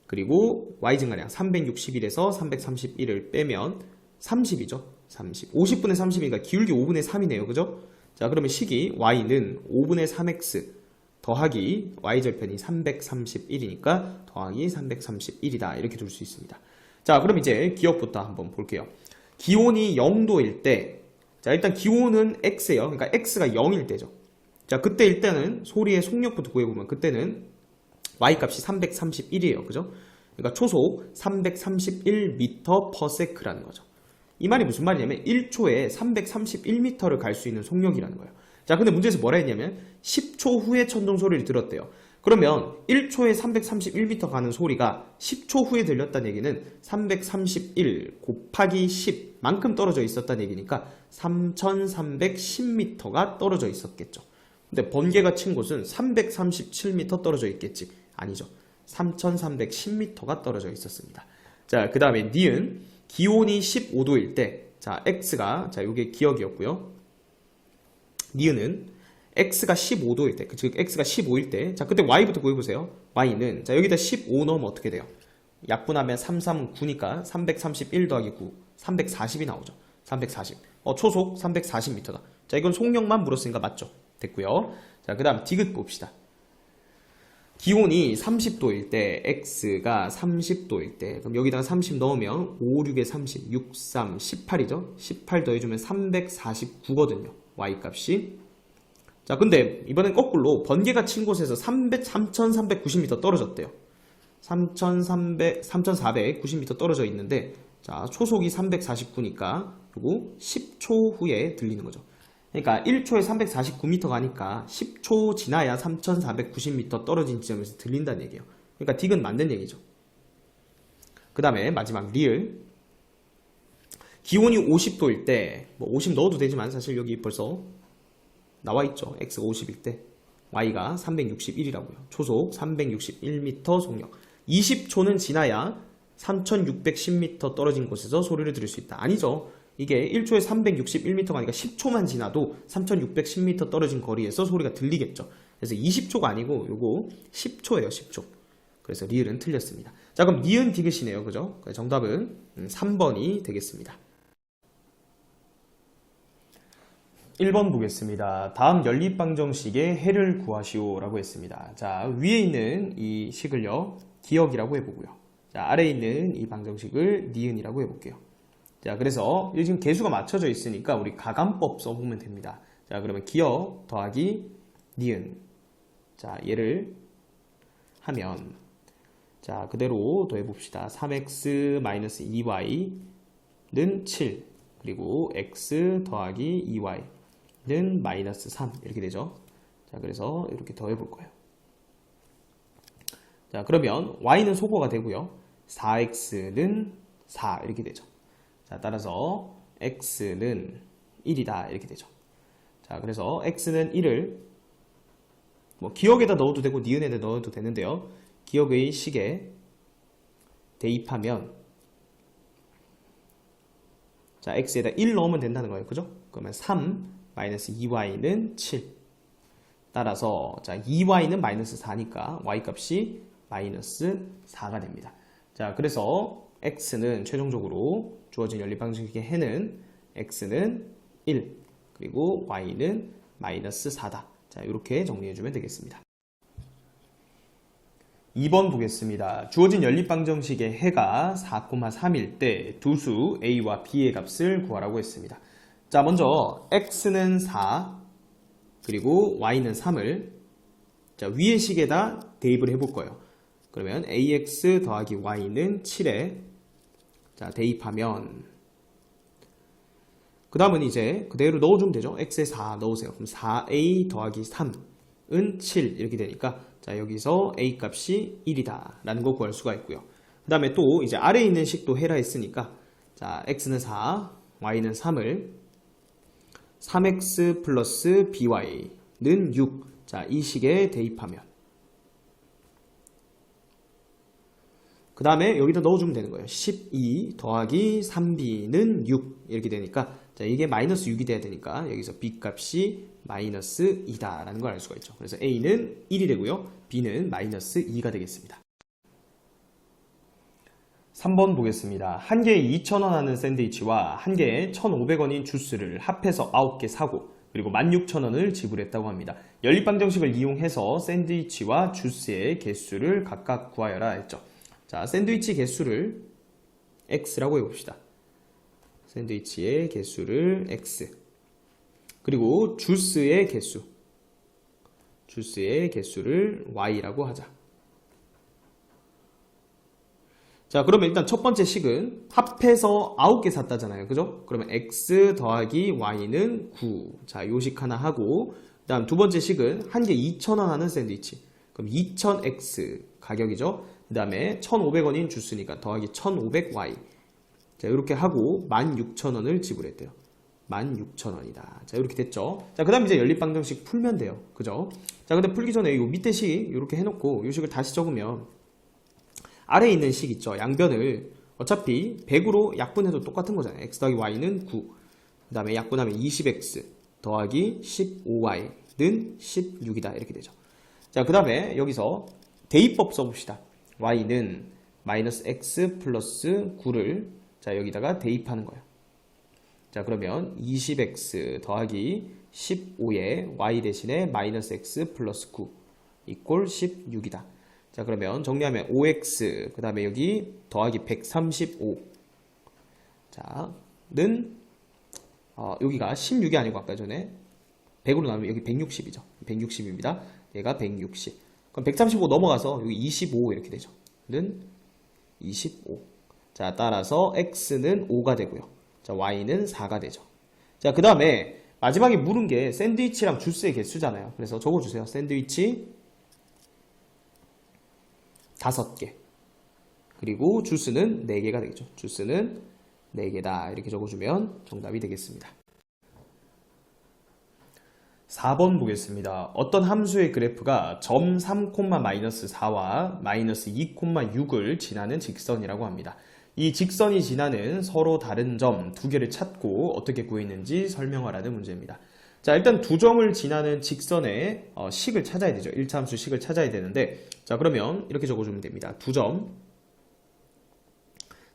그리고 y 증가량 361에서 331을 빼면 30이죠. 30. 50분의 30이니까 기울기 5분의 3이네요. 그죠? 자, 그러면 식이 y는 5분의 3x 더하기 y절편이 331이니까 더하기 331이다. 이렇게 둘 수 있습니다. 자, 그럼 이제 기억부터 한번 볼게요. 기온이 0도일 때, 자, 일단 기온은 x예요. 그러니까 x가 0일 때죠. 자, 그때 일단은 소리의 속력부터 구해보면 그때는 y 값이 331이에요. 그죠? 그러니까 초속 331m/s라는 거죠. 이 말이 무슨 말이냐면 1초에 331m를 갈 수 있는 속력이라는 거예요. 자, 근데 문제에서 뭐라 했냐면 10초 후에 천둥 소리를 들었대요. 그러면 1초에 331m 가는 소리가 10초 후에 들렸다는 얘기는 331 곱하기 10 만큼 떨어져 있었다는 얘기니까 3310m가 떨어져 있었겠죠. 근데 번개가 친 곳은 337m 떨어져 있겠지. 아니죠. 3310m가 떨어져 있었습니다. 자, 그 다음에 니은 기온이 15도일 때, 자, x가, 자, 요게 기억이었고요. 니은은 x가 15도일 때, 즉 x가 15일 때, 자, 그때 y부터 구해보세요. y는, 자, 여기다 15 넣으면 어떻게 돼요? 약분하면 3, 3, 9니까 331 더하기 9, 340이 나오죠. 340. 초속 340m다. 자, 이건 속력만 물었으니까 맞죠? 됐고요. 자, 그 다음 디귿 봅시다. 기온이 30도일 때, x가 30도일 때, 그럼 여기다가 30 넣으면 5, 6에 30, 6, 3, 18이죠? 18 더해주면 349거든요. y 값이. 자, 근데 이번엔 거꾸로 번개가 친 곳에서 3390m 떨어졌대요. 3490m 떨어져 있는데, 자, 초속이 349니까 요거 10초 후에 들리는 거죠. 그러니까 1초에 349m 가니까 10초 지나야 3490m 떨어진 지점에서 들린다는 얘기예요. 그러니까 딕은 맞는 얘기죠. 그 다음에 마지막 리을. 기온이 50도일 때, 뭐 50 넣어도 되지만 사실 여기 벌써 나와있죠. x가 50일 때 y가 361이라고요. 초속 361m 속력. 20초는 지나야 3610m 떨어진 곳에서 소리를 들을 수 있다. 아니죠. 이게 1초에 361m가 아니라 10초만 지나도 3610m 떨어진 거리에서 소리가 들리겠죠. 그래서 20초가 아니고 요거 10초예요. 10초. 그래서 리을은 틀렸습니다. 자, 그럼 니은 디귿이네요. 그죠? 정답은 3번이 되겠습니다. 1번 보겠습니다. 다음 연립방정식의 해를 구하시오 라고 했습니다. 자, 위에 있는 이 식을요, 기억이라고 해보고요. 자, 아래에 있는 이 방정식을 니은이라고 해볼게요. 자, 그래서 여기 지금 개수가 맞춰져 있으니까 우리 가감법 써보면 됩니다. 자, 그러면 기억 더하기 니은. 자, 얘를 하면, 자, 그대로 더해봅시다. 3x-2y는 7, 그리고 x 더하기 2y는 마이너스 3 이렇게 되죠. 자, 그래서 이렇게 더해볼 거예요. 자, 그러면 y는 소거가 되고요. 4x는 4 이렇게 되죠. 자, 따라서 x는 1이다 이렇게 되죠. 자, 그래서 x는 1을 뭐 기억에다 넣어도 되고 니은에다 넣어도 되는데요. 기억의 식에 대입하면, 자, x에다 1 넣으면 된다는 거예요. 그죠? 그러면 3 마이너스 2y는 7. 따라서 자, 2y는 마이너스 4니까 y 값이 마이너스 4가 됩니다. 자, 그래서 x는 최종적으로 주어진 연립방정식의 해는 x는 1, 그리고 y는 마이너스 4다. 자, 이렇게 정리해주면 되겠습니다. 2번 보겠습니다. 주어진 연립방정식의 해가 4,3일 때 두 수 a와 b의 값을 구하라고 했습니다. 자, 먼저 x는 4, 그리고 y는 3을 자, 위의 식에다 대입을 해볼 거예요. 그러면 ax 더하기 y는 7에 자, 대입하면, 그 다음은 이제 그대로 넣어주면 되죠. x에 4 넣으세요. 그럼 4a 더하기 3은 7 이렇게 되니까, 자, 여기서 a 값이 1이다 라는 거 구할 수가 있고요. 그 다음에 또 이제 아래에 있는 식도 해라 했으니까, 자, x는 4, y는 3을 3x 플러스 by는 6. 자, 이 식에 대입하면, 그 다음에 여기다 넣어주면 되는 거예요. 12 더하기 3b는 6 이렇게 되니까, 자, 이게 마이너스 6이 돼야 되니까 여기서 b 값이 마이너스 2다 라는 걸 알 수가 있죠. 그래서 a는 1이 되고요, b는 마이너스 2가 되겠습니다. 3번 보겠습니다. 한 개에 2,000원 하는 샌드위치와 한 개에 1,500원인 주스를 합해서 9개 사고, 그리고 16,000원을 지불했다고 합니다. 연립방정식을 이용해서 샌드위치와 주스의 개수를 각각 구하여라 했죠. 자, 샌드위치 개수를 x라고 해봅시다. 샌드위치의 개수를 x, 그리고 주스의 개수를 y라고 하자. 자, 그러면 일단 첫 번째 식은 합해서 9개 샀다잖아요. 그죠? 그러면 x 더하기 y는 9. 자, 요 식 하나 하고, 그 다음 두 번째 식은 한 개 2,000원 하는 샌드위치. 그럼 2000x 가격이죠. 그 다음에 1,500원인 주스니까 더하기 1,500y. 자, 이렇게 하고 16,000원을 지불했대요. 16,000원이다. 자, 이렇게 됐죠. 자, 그 다음 이제 연립방정식 풀면 돼요. 그죠? 자, 근데 풀기 전에 이 밑에 식 이렇게 해놓고 이 식을 다시 적으면, 아래에 있는 식 있죠. 양변을 어차피 100으로 약분해도 똑같은 거잖아요. x 더하기 y는 9. 그 다음에 약분하면 20x 더하기 15y는 16이다. 이렇게 되죠. 자, 그 다음에 여기서 대입법 써봅시다. y는 마이너스 x 플러스 9를 자, 여기다가 대입하는 거예요. 자, 그러면 20x 더하기 15에 y 대신에 마이너스 x 플러스 9 이꼴 16이다. 자, 그러면 정리하면 5x, 그 다음에 여기 더하기 135. 자, 는, 여기가 16이 아니고 아까 전에 100으로 나누면 여기 160이죠. 160입니다. 얘가 160. 그럼 135 넘어가서 여기 25 이렇게 되죠. 는 25. 자, 따라서 x는 5가 되고요. 자, y는 4가 되죠. 자, 그 다음에 마지막에 물은 게 샌드위치랑 주스의 개수잖아요. 그래서 적어주세요. 샌드위치 5개. 그리고 주스는 4개가 되겠죠. 주스는 4개다. 이렇게 적어주면 정답이 되겠습니다. 4번 보겠습니다. 어떤 함수의 그래프가 점 3,-4와 마이너스 2,6을 지나는 직선이라고 합니다. 이 직선이 지나는 서로 다른 점 2개를 찾고 어떻게 구했는지 설명하라는 문제입니다. 자, 일단 두 점을 지나는 직선의 식을 찾아야 되죠. 1차 함수 식을 찾아야 되는데, 자, 그러면 이렇게 적어주면 됩니다. 두 점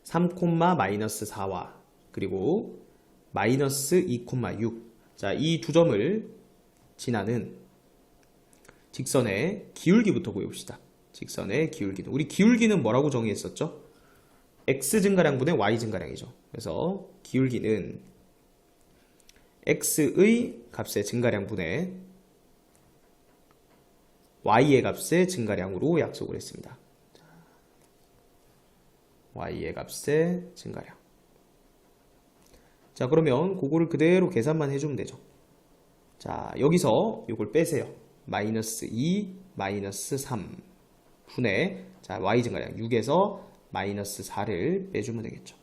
3,-4와 그리고 마이너스 2,6. 자, 이 두 점을 지나는 직선의 기울기부터 구해봅시다. 직선의 기울기는. 우리 기울기는 뭐라고 정의했었죠? x 증가량분의 y 증가량이죠. 그래서 기울기는 x의 값의 증가량분의 y의 값의 증가량으로 약속을 했습니다. y의 값의 증가량. 자, 그러면 그거를 그대로 계산만 해주면 되죠. 자, 여기서 이걸 빼세요. 마이너스 2, 마이너스 3 분의, 자, y 증가량 6에서 마이너스 4를 빼주면 되겠죠.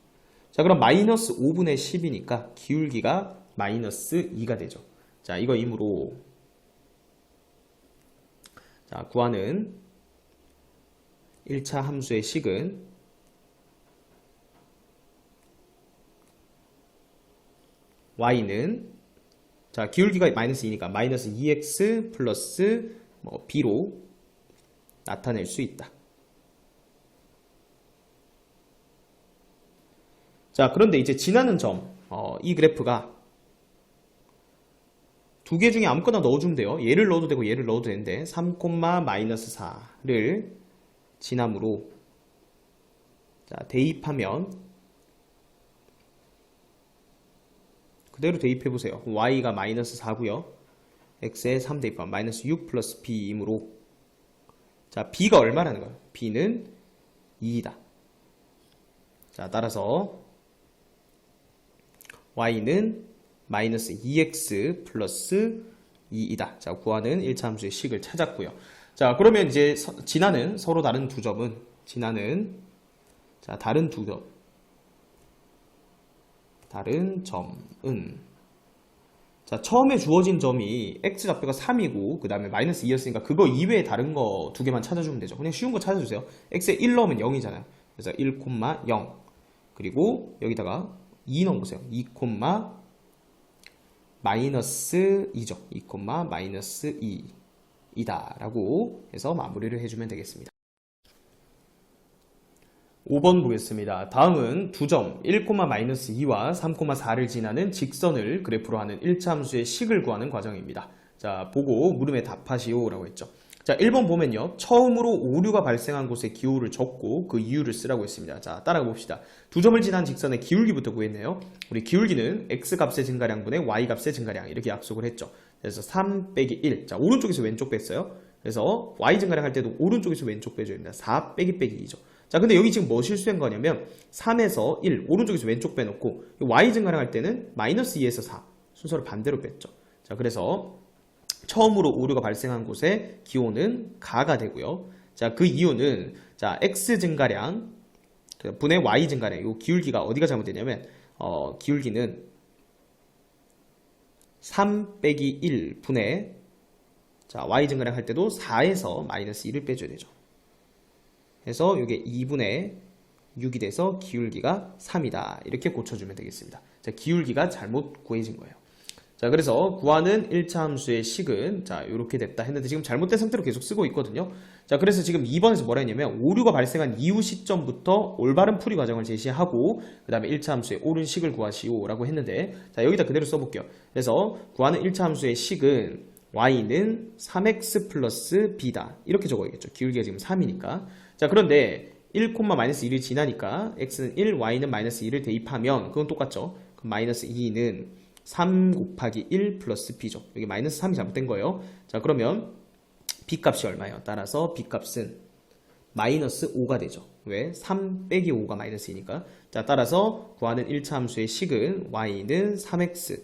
자, 그럼 마이너스 5분의 10이니까 기울기가 마이너스 2가 되죠. 자, 이거 임으로, 자, 구하는 1차 함수의 식은 y는, 자, 기울기가 마이너스 2니까 마이너스 2x 플러스 b로 나타낼 수 있다. 자, 그런데 이제 지나는 점, 이 그래프가 두 개 중에 아무거나 넣어주면 돼요. 얘를 넣어도 되고 얘를 넣어도 되는데 3,-4를 지남으로, 자, 대입하면 그대로 대입해보세요. y가 마이너스 4고요. x에 3 대입하면 마이너스 6 플러스 b이므로, 자, b가 얼마라는 거예요? b는 2이다. 자, 따라서 y는 마이너스 2x 플러스 2이다. 자, 구하는 1차 함수의 식을 찾았고요. 자, 그러면 이제 지나는 서로 다른 두 점은, 지나는, 자, 다른 점은, 자, 처음에 주어진 점이 x좌표가 3이고 그 다음에 마이너스 2였으니까 그거 이외에 다른 거 두 개만 찾아주면 되죠. 그냥 쉬운 거 찾아주세요. x에 1 넣으면 0이잖아요. 그래서 1,0 그리고 여기다가 2 넣어보세요. 2, 마이너스 2죠. 2, 마이너스 2이다 라고 해서 마무리를 해주면 되겠습니다. 5번 보겠습니다. 다음은 두 점 1,-2와 3,4를 지나는 직선을 그래프로 하는 1차 함수의 식을 구하는 과정입니다. 자, 보고 물음에 답하시오 라고 했죠. 자, 1번 보면요. 처음으로 오류가 발생한 곳에 기호를 적고 그 이유를 쓰라고 했습니다. 자, 따라가 봅시다. 두 점을 지난 직선의 기울기부터 구했네요. 우리 기울기는 x값의 증가량분의 y값의 증가량 이렇게 약속을 했죠. 그래서 3 빼기 1. 자, 오른쪽에서 왼쪽 뺐어요. 그래서 y 증가량 할 때도 오른쪽에서 왼쪽 빼줘야 됩니다. 4 빼기 2죠. 자, 근데 여기 지금 뭐 실수한 거냐면 3에서 1, 오른쪽에서 왼쪽 빼놓고 y 증가량 할 때는 마이너스 2에서 4 순서를 반대로 뺐죠. 자, 그래서 처음으로 오류가 발생한 곳에 기호는 가가 되고요. 자, 그 이유는, 자, x 증가량 분의 y 증가량, 이 기울기가 어디가 잘못되냐면 기울기는 3 빼기 1 분의, 자, y 증가량 할 때도 4에서 마이너스 1을 빼줘야 되죠. 그래서 이게 2분의 6이 돼서 기울기가 3이다. 이렇게 고쳐주면 되겠습니다. 자, 기울기가 잘못 구해진 거예요. 자, 그래서 구하는 1차 함수의 식은, 자, 이렇게 됐다 했는데 지금 잘못된 상태로 계속 쓰고 있거든요. 자, 그래서 지금 2번에서 뭐라 했냐면 오류가 발생한 이후 시점부터 올바른 풀이 과정을 제시하고 그 다음에 1차 함수의 옳은 식을 구하시오 라고 했는데, 자, 여기다 그대로 써볼게요. 그래서 구하는 1차 함수의 식은 y는 3x 플러스 b다. 이렇게 적어야겠죠. 기울기가 지금 3이니까. 자, 그런데 1,-1이 지나니까 x는 1, y는 마이너스 2를 대입하면 그건 똑같죠. 그럼 마이너스 2는 3 곱하기 1 플러스 b죠. 여기 마이너스 3이 잘못된 거예요. 자, 그러면 b 값이 얼마예요? 따라서 b 값은 마이너스 5가 되죠. 왜? 3 빼기 5가 마이너스 2니까. 자, 따라서 구하는 1차 함수의 식은 y는 3x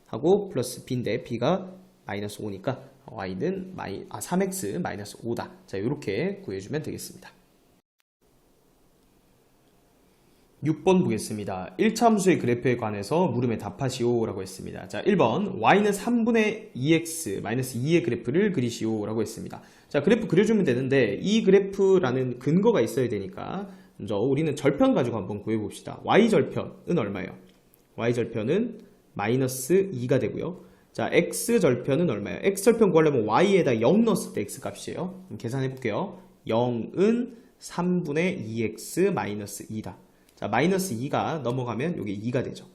하고 플러스 b인데 b가 마이너스 5니까 y는 3x 마이너스 5다. 자, 이렇게 구해주면 되겠습니다. 6번 보겠습니다. 1차 함수의 그래프에 관해서 물음에 답하시오 라고 했습니다. 자, 1번 y는 3분의 2x 마이너스 2의 그래프를 그리시오 라고 했습니다. 자, 그래프 그려주면 되는데 이 그래프라는 근거가 있어야 되니까 먼저 우리는 절편 가지고 한번 구해봅시다. y절편은 얼마예요? y절편은 마이너스 2가 되고요. 자, x절편은 얼마예요? x절편 구하려면 y에다 0 넣었을 때 x값이에요. 그럼 계산해 볼게요. 0은 3분의 2x 마이너스 2다. 자, 마이너스 2가 넘어가면 여기 2가 되죠.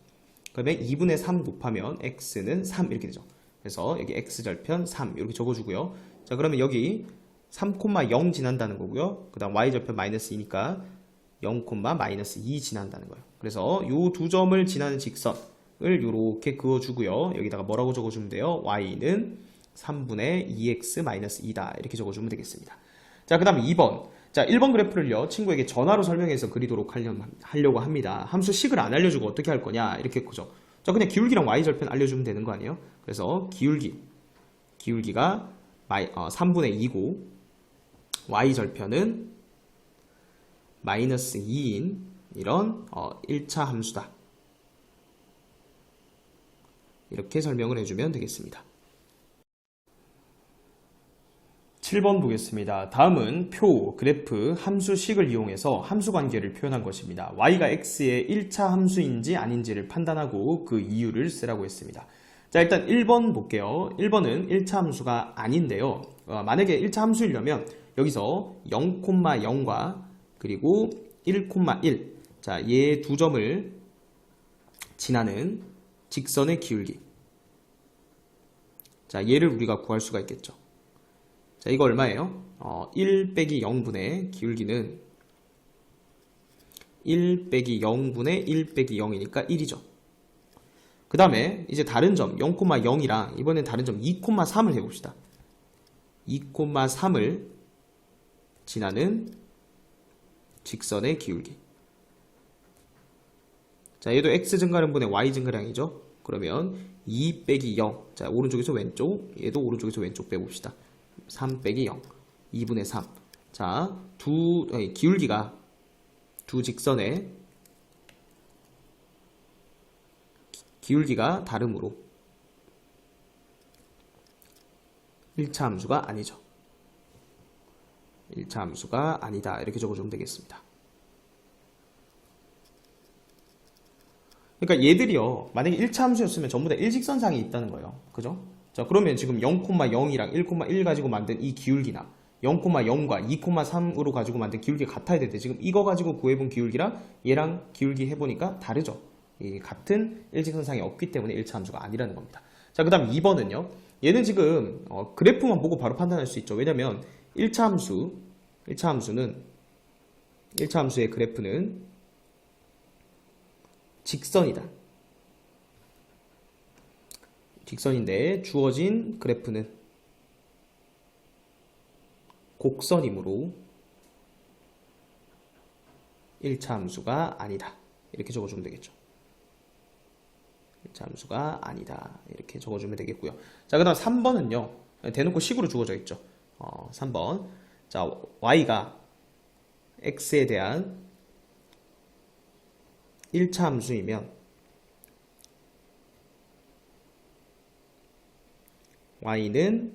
그러면 2분의 3 곱하면 x는 3 이렇게 되죠. 그래서 여기 x절편 3 이렇게 적어주고요. 자, 그러면 여기 3,0 지난다는 거고요. 그 다음 y절편 마이너스 2니까 0, 마이너스 2 지난다는 거예요. 그래서 요 두 점을 지나는 직선을 이렇게 그어주고요. 여기다가 뭐라고 적어주면 돼요? y는 3분의 2x 마이너스 2다. 이렇게 적어주면 되겠습니다. 자, 그 다음 2번. 자, 1번 그래프를요, 친구에게 전화로 설명해서 그리도록 하려고 합니다. 함수 식을 안 알려주고 어떻게 할 거냐? 이렇게 했죠. 자, 그냥 기울기랑 y절편 알려주면 되는 거 아니에요? 그래서 기울기가 3분의 2고, y절편은 마이너스 2인 이런 1차 함수다. 이렇게 설명을 해주면 되겠습니다. 7번 보겠습니다. 다음은 표, 그래프, 함수식을 이용해서 함수 관계를 표현한 것입니다. y가 x의 1차 함수인지 아닌지를 판단하고 그 이유를 쓰라고 했습니다. 자, 일단 1번 볼게요. 1번은 1차 함수가 아닌데요. 만약에 1차 함수이려면 여기서 0,0과 그리고 1,1. 자, 얘 두 점을 지나는 직선의 기울기. 자, 얘를 우리가 구할 수가 있겠죠. 자, 이거 얼마예요? 1 빼기 0분의 기울기는 1 빼기 0분의 1 빼기 0이니까 1이죠. 그 다음에 이제 다른 점 0,0이랑 이번엔 다른 점 2,3을 해봅시다. 2,3을 지나는 직선의 기울기. 자, 얘도 x 증가량분의 y 증가량이죠. 그러면 2 빼기 0. 자, 오른쪽에서 왼쪽, 얘도 오른쪽에서 왼쪽 빼봅시다. 3 빼기 0. 2분의 3. 자, 기울기가 두 직선의 기울기가 다름으로 1차 함수가 아니죠. 1차 함수가 아니다. 이렇게 적어주면 되겠습니다. 그러니까 얘들이요, 만약에 1차 함수였으면 전부 다 일직선상에 있다는 거예요. 그죠? 자, 그러면 지금 0,0이랑 1,1 가지고 만든 이 기울기나 0,0과 2,3으로 가지고 만든 기울기가 같아야 되는데 지금 이거 가지고 구해본 기울기랑 얘랑 기울기 해보니까 다르죠. 같은 일직선상에 없기 때문에 1차 함수가 아니라는 겁니다. 자, 그 다음 2번은요. 얘는 지금 그래프만 보고 바로 판단할 수 있죠. 왜냐면 1차 함수의 그래프는 직선이다. 직선인데 주어진 그래프는 곡선이므로 1차 함수가 아니다. 이렇게 적어주면 되겠죠. 1차 함수가 아니다. 이렇게 적어주면 되겠고요. 자, 그 다음 3번은요. 대놓고 식으로 주어져 있죠. 3번. 자, y가 x에 대한 1차 함수이면 y는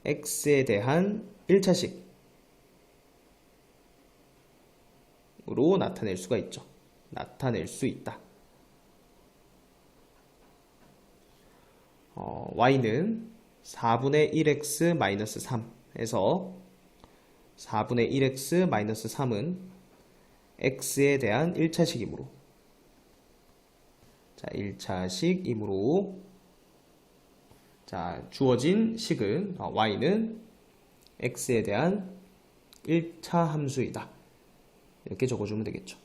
x에 대한 1차식으로 나타낼 수가 있죠. 나타낼 수 있다. y는 4분의 1x 마이너스 3에서 4분의 1x 마이너스 3은 x에 대한 1차식이므로, 자, 1차식이므로, 자, 주어진 식은 y는 x에 대한 1차 함수이다. 이렇게 적어주면 되겠죠.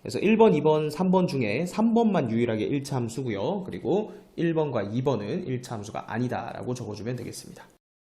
그래서 1번, 2번, 3번 중에 3번만 유일하게 1차 함수고요. 그리고 1번과 2번은 1차 함수가 아니다 라고 적어주면 되겠습니다.